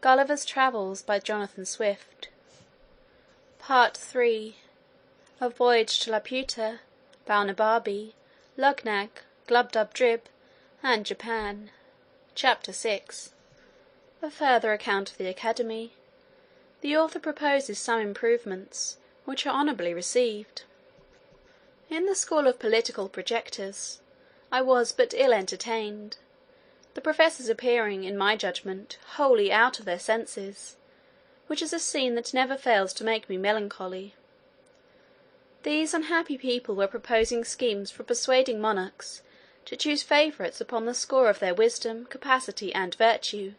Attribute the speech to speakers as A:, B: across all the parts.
A: Gulliver's Travels by Jonathan Swift. Part III. A Voyage to Laputa, Balnibarbi, Luggnagg, Glubbdubdrib, and Japan. Chapter 6. A further account of the Academy. The author proposes some improvements, which are honourably received. In the school of political projectors, I was but ill entertained, the professors appearing, in my judgment, wholly out of their senses, which is a scene that never fails to make me melancholy. These unhappy people were proposing schemes for persuading monarchs to choose favourites upon the score of their wisdom, capacity, and virtue,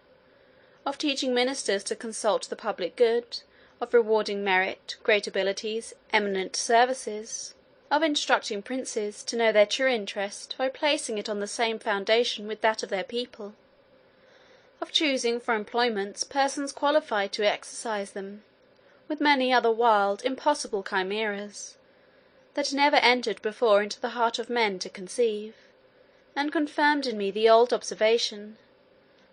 A: of teaching ministers to consult the public good, of rewarding merit, great abilities, eminent services, of instructing princes to know their true interest by placing it on the same foundation with that of their people, of choosing for employments persons qualified to exercise them, with many other wild, impossible chimeras, that never entered before into the heart of men to conceive, and confirmed in me the old observation,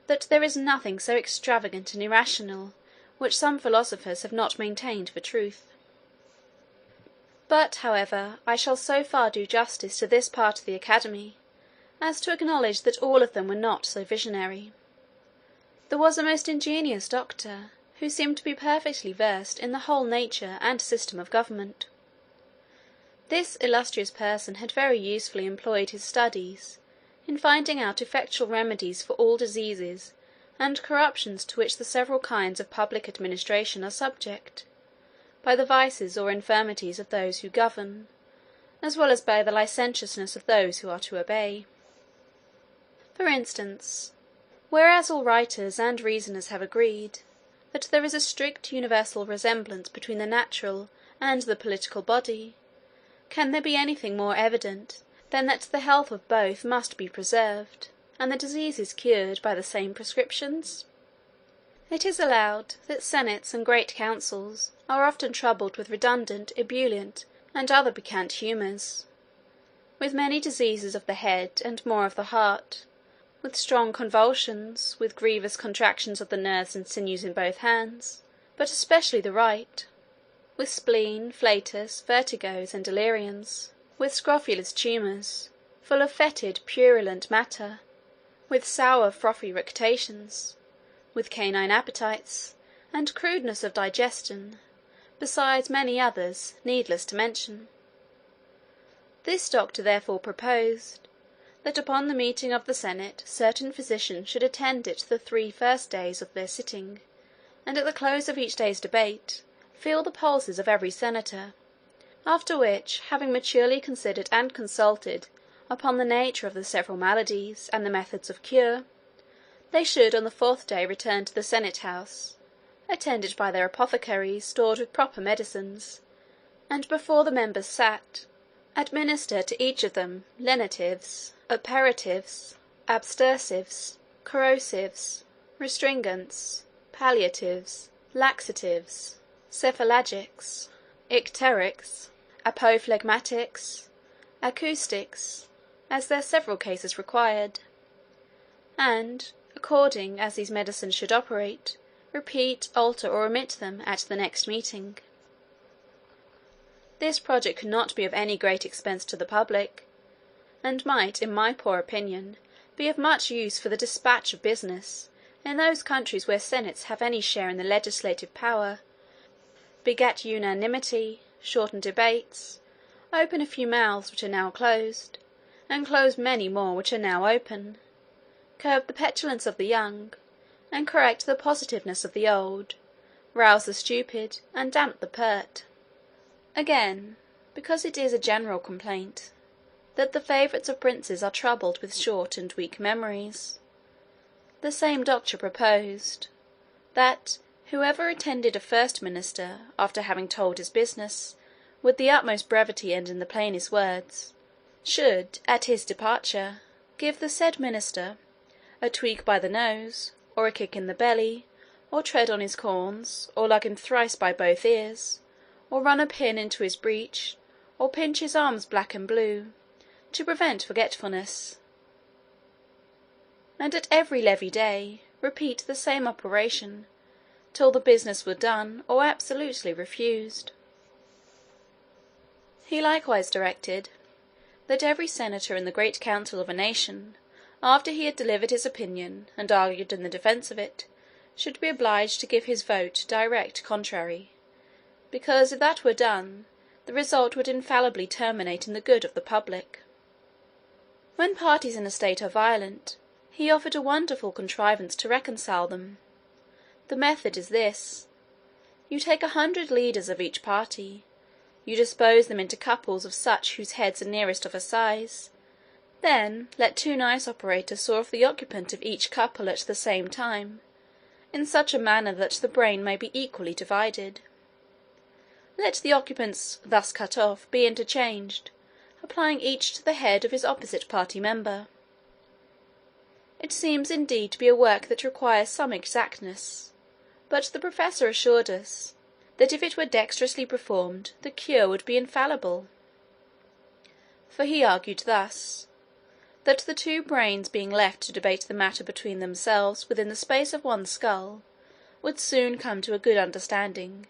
A: that there is nothing so extravagant and irrational which some philosophers have not maintained for truth. But, however, I shall so far do justice to this part of the Academy, as to acknowledge that all of them were not so visionary. There was a most ingenious doctor, who seemed to be perfectly versed in the whole nature and system of government. This illustrious person had very usefully employed his studies in finding out effectual remedies for all diseases and corruptions to which the several kinds of public administration are subject, by the vices or infirmities of those who govern, as well as by the licentiousness of those who are to obey. For instance, whereas all writers and reasoners have agreed that there is a strict universal resemblance between the natural and the political body, can there be anything more evident than that the health of both must be preserved, and the diseases cured by the same prescriptions? It is allowed that senates and great councils are often troubled with redundant, ebullient, and other piquant humours, with many diseases of the head and more of the heart, with strong convulsions, with grievous contractions of the nerves and sinews in both hands, but especially the right, with spleen, flatus, vertigos, and deliriums, with scrofulous tumours, full of fetid, purulent matter, with sour, frothy rectations, with canine appetites, and crudeness of digestion, besides many others, needless to mention. This doctor therefore proposed, that upon the meeting of the senate certain physicians should attend it the 3 first days of their sitting, and at the close of each day's debate feel the pulses of every senator, after which, having maturely considered and consulted upon the nature of the several maladies, and the methods of cure, they should on the 4th day return to the senate house, attended by their apothecaries stored with proper medicines, and before the members sat, administer to each of them lenitives, operatives, abstersives, corrosives, restringents, palliatives, laxatives, cephalagics, icterics, apophlegmatics, acoustics, as their several cases required, and, according as these medicines should operate, repeat, alter, or omit them at the next meeting. This project could not be of any great expense to the public, and might, in my poor opinion, be of much use for the dispatch of business in those countries where senates have any share in the legislative power, beget unanimity, shorten debates, open a few mouths which are now closed, and close many more which are now open, curb the petulance of the young, and correct the positiveness of the old, rouse the stupid, and damp the pert. Again, because it is a general complaint that the favourites of princes are troubled with short and weak memories, the same doctor proposed, that whoever attended a first minister, after having told his business, with the utmost brevity and in the plainest words, should, at his departure, give the said minister a tweak by the nose, or a kick in the belly, or tread on his corns, or lug him thrice by both ears, or run a pin into his breech, or pinch his arms black and blue, to prevent forgetfulness, and at every levee day repeat the same operation till the business were done, or absolutely refused. He likewise directed that every senator in the great council of a nation, after he had delivered his opinion and argued in the defence of it, should be obliged to give his vote direct contrary, because if that were done, the result would infallibly terminate in the good of the public. When parties in a state are violent, he offered a wonderful contrivance to reconcile them. The method is this: you take 100 leaders of each party, you dispose them into couples of such whose heads are nearest of a size, then let 2 nice operators saw off the occupant of each couple at the same time, in such a manner that the brain may be equally divided. Let the occupants thus cut off be interchanged, applying each to the head of his opposite party member. It seems indeed to be a work that requires some exactness, but the professor assured us that if it were dexterously performed the cure would be infallible. For he argued thus, that the 2 brains being left to debate the matter between themselves within the space of one skull, would soon come to a good understanding,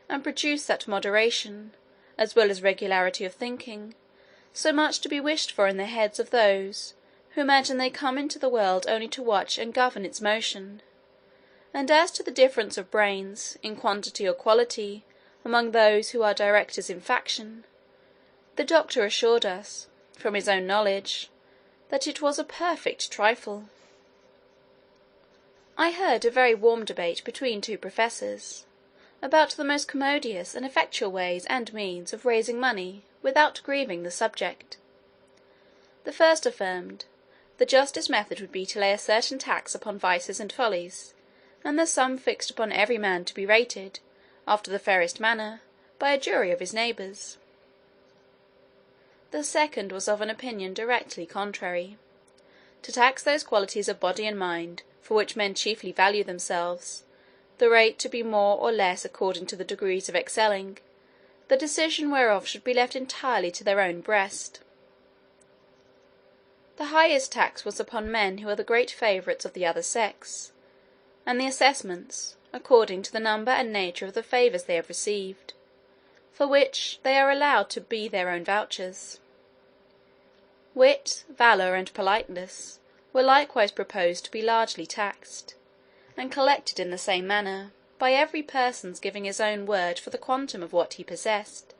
A: and produce that moderation, as well as regularity of thinking, so much to be wished for in the heads of those who imagine they come into the world only to watch and govern its motion. And as to the difference of brains, in quantity or quality, among those who are directors in faction, the doctor assured us, from his own knowledge, that it was a perfect trifle. I heard a very warm debate between 2 professors, about the most commodious and effectual ways and means of raising money without grieving the subject. The first affirmed, the justest method would be to lay a certain tax upon vices and follies, and the sum fixed upon every man to be rated, after the fairest manner, by a jury of his neighbours. The second was of an opinion directly contrary: to tax those qualities of body and mind, for which men chiefly value themselves, the rate to be more or less according to the degrees of excelling, the decision whereof should be left entirely to their own breast. The highest tax was upon men who are the great favourites of the other sex, and the assessments, according to the number and nature of the favours they have received, for which they are allowed to be their own vouchers. Wit, valour, and politeness were likewise proposed to be largely taxed, and collected in the same manner, by every person's giving his own word for the quantum of what he possessed.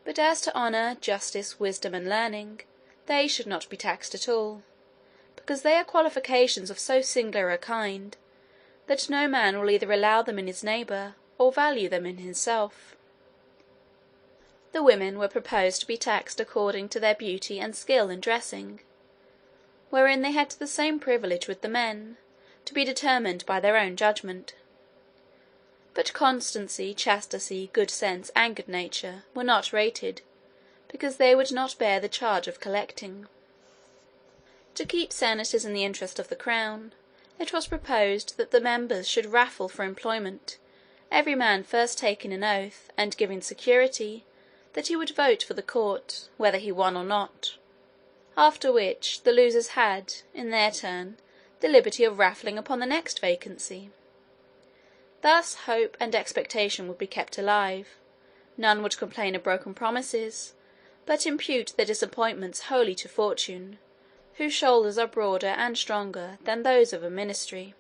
A: But as to honour, justice, wisdom, and learning, they should not be taxed at all, because they are qualifications of so singular a kind, that no man will either allow them in his neighbour, or value them in himself. The women were proposed to be taxed according to their beauty and skill in dressing, wherein they had the same privilege with the men, to be determined by their own judgment. But constancy, chastity, good sense, and good nature were not rated, because they would not bear the charge of collecting. To keep senators in the interest of the crown, it was proposed that the members should raffle for employment, every man first taking an oath, and giving security, that he would vote for the court, whether he won or not; after which the losers had, in their turn, the liberty of raffling upon the next vacancy. Thus hope and expectation would be kept alive, none would complain of broken promises, but impute their disappointments wholly to fortune, whose shoulders are broader and stronger than those of a ministry.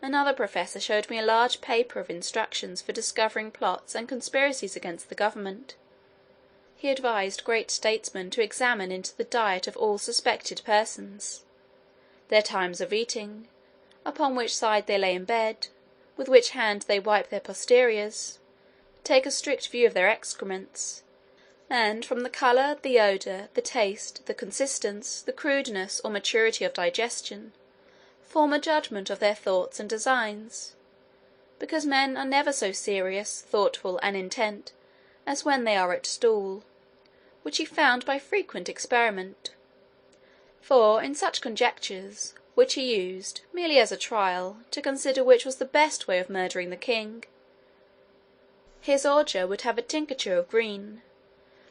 A: Another professor showed me a large paper of instructions for discovering plots and conspiracies against the government. He advised great statesmen to examine into the diet of all suspected persons, their times of eating, upon which side they lay in bed, with which hand they wipe their posteriors, take a strict view of their excrements, and from the colour, the odour, the taste, the consistence, the crudeness or maturity of digestion, form a judgment of their thoughts and designs, because men are never so serious, thoughtful, and intent, as when they are at stool, which he found by frequent experiment. For in such conjectures, which he used, merely as a trial, to consider which was the best way of murdering the king, his ordure would have a tincture of green,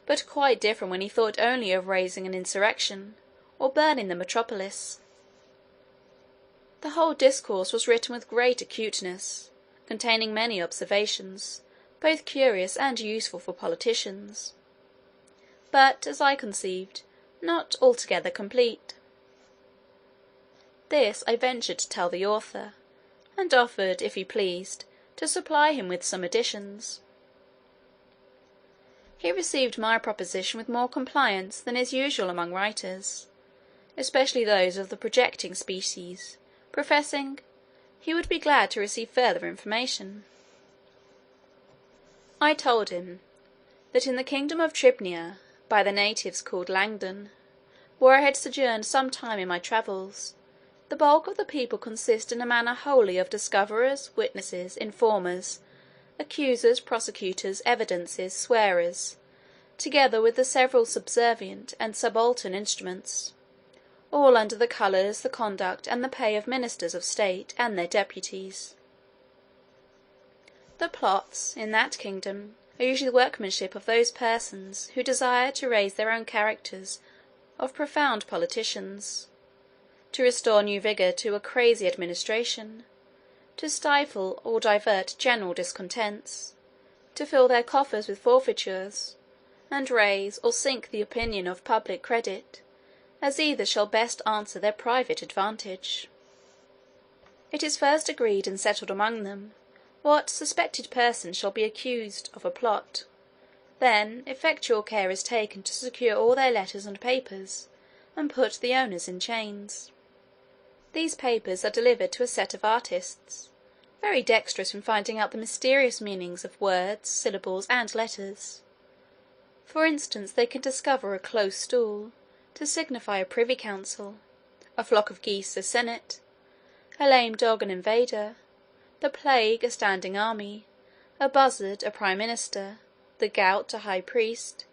A: but quite different when he thought only of raising an insurrection, or burning the metropolis. The whole discourse was written with great acuteness, containing many observations, both curious and useful for politicians, but, as I conceived, not altogether complete. This I ventured to tell the author, and offered, if he pleased, to supply him with some additions. He received my proposition with more compliance than is usual among writers, especially those of the projecting species, professing he would be glad to receive further information. I told him, that in the kingdom of Tribnia, by the natives called Langdon, where I had sojourned some time in my travels, the bulk of the people consist in a manner wholly of discoverers, witnesses, informers, accusers, prosecutors, evidences, swearers, together with the several subservient and subaltern instruments, all under the colours, the conduct, and the pay of ministers of state and their deputies. The plots, in that kingdom, are usually the workmanship of those persons who desire to raise their own characters of profound politicians, to restore new vigour to a crazy administration, to stifle or divert general discontents, to fill their coffers with forfeitures, and raise or sink the opinion of public credit, as either shall best answer their private advantage. It is first agreed and settled among them what suspected person shall be accused of a plot. Then effectual care is taken to secure all their letters and papers, and put the owners in chains. These papers are delivered to a set of artists, very dexterous in finding out the mysterious meanings of words, syllables, and letters. For instance, they can discover a close stool to signify a privy council, a flock of geese a senate, a lame dog an invader, the plague a standing army, a buzzard a prime minister, the gout a high priest,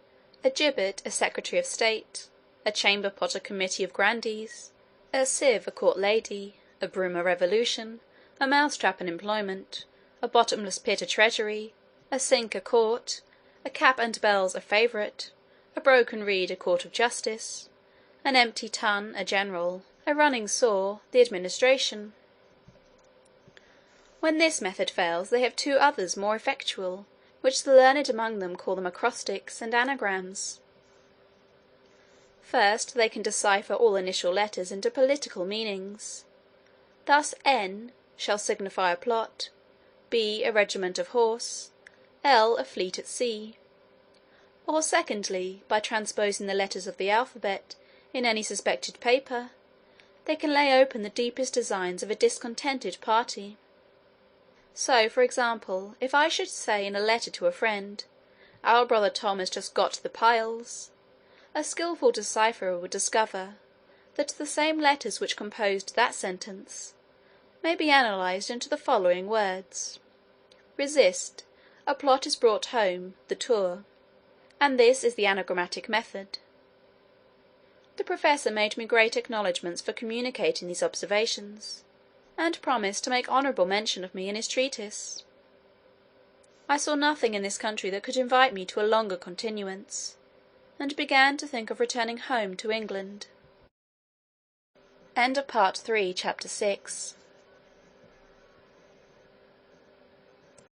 A: a gibbet a secretary of state, a chamber pot a committee of grandees, a sieve a court lady, a broom a revolution, a mousetrap an employment, a bottomless pit a treasury, a sink a court, a cap and bells a favourite, a broken reed a court of justice, an empty tun a general, a running saw the administration. When this method fails, they have two others more effectual, which the learned among them call them acrostics and anagrams. First, they can decipher all initial letters into political meanings. Thus N shall signify a plot, B a regiment of horse, L a fleet at sea. Or secondly, by transposing the letters of the alphabet in any suspected paper, they can lay open the deepest designs of a discontented party. So, for example, if I should say in a letter to a friend, "Our brother Tom has just got the piles," a skilful decipherer would discover that the same letters which composed that sentence may be analysed into the following words: resist, a plot is brought home, the tour. And this is the anagrammatic method. The professor made me great acknowledgments for communicating these observations, and promised to make honourable mention of me in his treatise. I saw nothing in this country that could invite me to a longer continuance, and began to think of returning home to England. Part 3, Chapter 6.